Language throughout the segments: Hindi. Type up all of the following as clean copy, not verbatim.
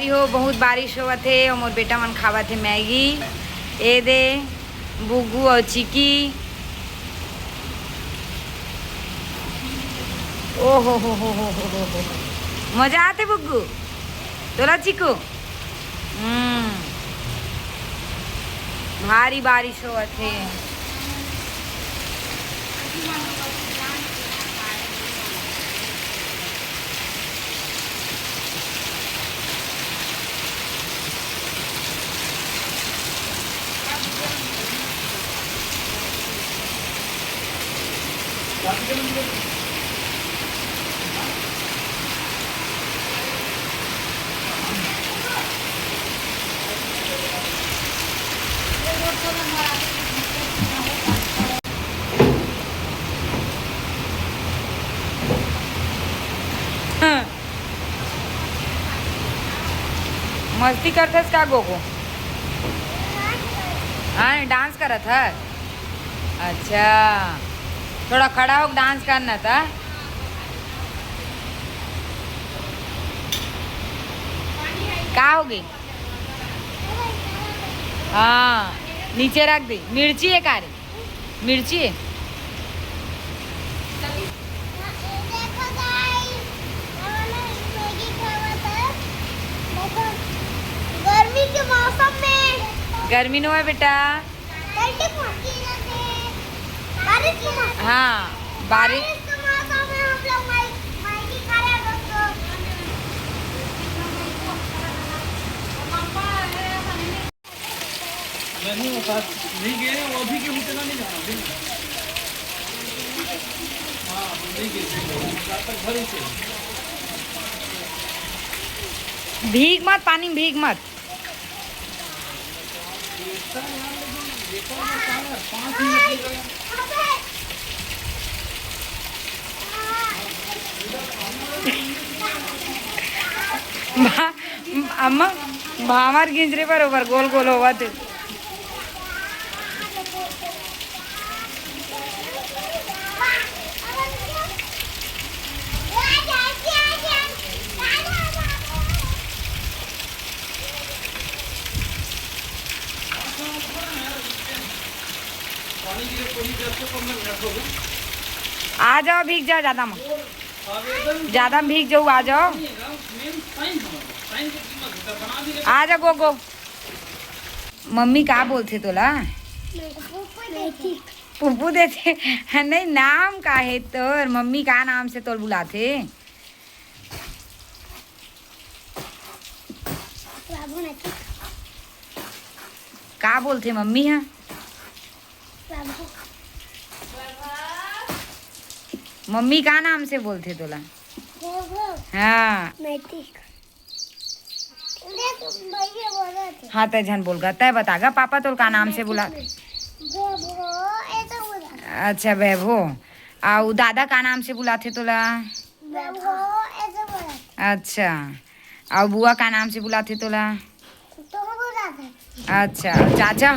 संगवारी हो बहुत बारिश होवत थे और मोर बेटा मन खावत थे मैगी। ए दे बुग्गू और चिकी। ओ हो मजा आते बुग्गू तोला चिकू। भारी बारिश होवत थे। मस्ती करथस का गोगो? हाँ डांस करत है। अच्छा थोड़ा खड़ा हो डांस करना था। का होगी? हाँ नीचे रख दे। मिर्ची है कारी मिर्ची है। गर्मी के मौसम में गर्मी नो है बेटा। हाँ बारिश के मौसम में हम लोग मैगी खा रहे हैं दोस्तों। नहीं गए वो अभी के मुझे नहीं जाना अभी। हाँ नहीं गए घर से। भीग मत पानी में भीग मत। अम्मा भावर गिंजरे पर ऊपर गोल गोल होवा थे। आ जाओ भीग जाओ ज्यादा भीग जाओ। आ जाओ आ जाओ गोगो। मम्मी का बोलते तोला? पुप्पू देते नहीं नाम का है तोर? मम्मी का नाम से तोर बुलाते? का बोलते मम्मी? है मम्मी का नाम से बोलते तोला? हाँ हाँ तय झन बोल गा। तय बतागा पापा तोल का नाम से बुला? अच्छा वैभव। और दादा का नाम से बुलाते तोला? अच्छा और बुआ का नाम से बुलाते तोला? अच्छा चाचा?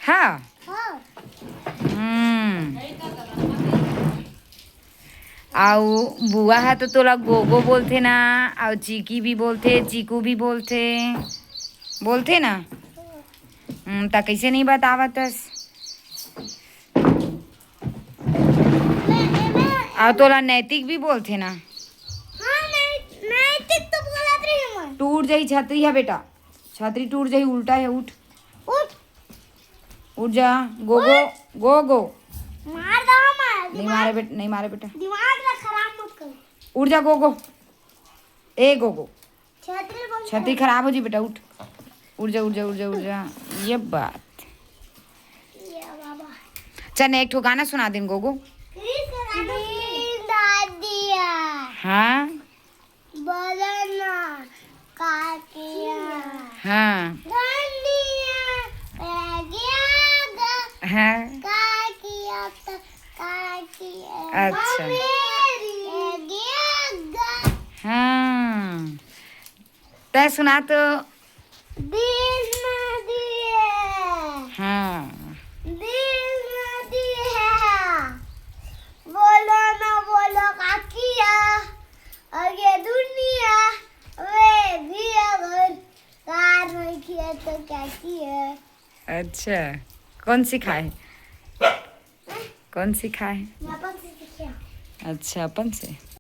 हाँ आओ बुआ है तो तोला गोगो बोलते ना? और चीकी भी बोलते चीकू भी बोलते ना? ता कैसे नहीं बतावतस? और तोला नैतिक भी बोलते ना? हाँ नैतिक तो बोलत रही हूँ। टूट जाई छतरी है बेटा। छतरी टूट जाई। उल्टा है उठ उठ जा गोगो गोगो। मार दो मार नहीं मारे बेटा। दिमाग ना खराब मत कर। उठ जा गोगो। ए गोगो छतरी खराब हो जी बेटा। उठ उठ जा। ये बात चल एक ठो गाना सुना दिन गोगो। दादिया हाँ बदना काकिया हाँ हाँ काकिया अच्छा हाँ तय सुना तो। हाँ बोलो ना बोलो कैसी है? अच्छा, कौन सिखाए? कौन सिखाए? मैं अपन से सीखा। अच्छा, अपन से।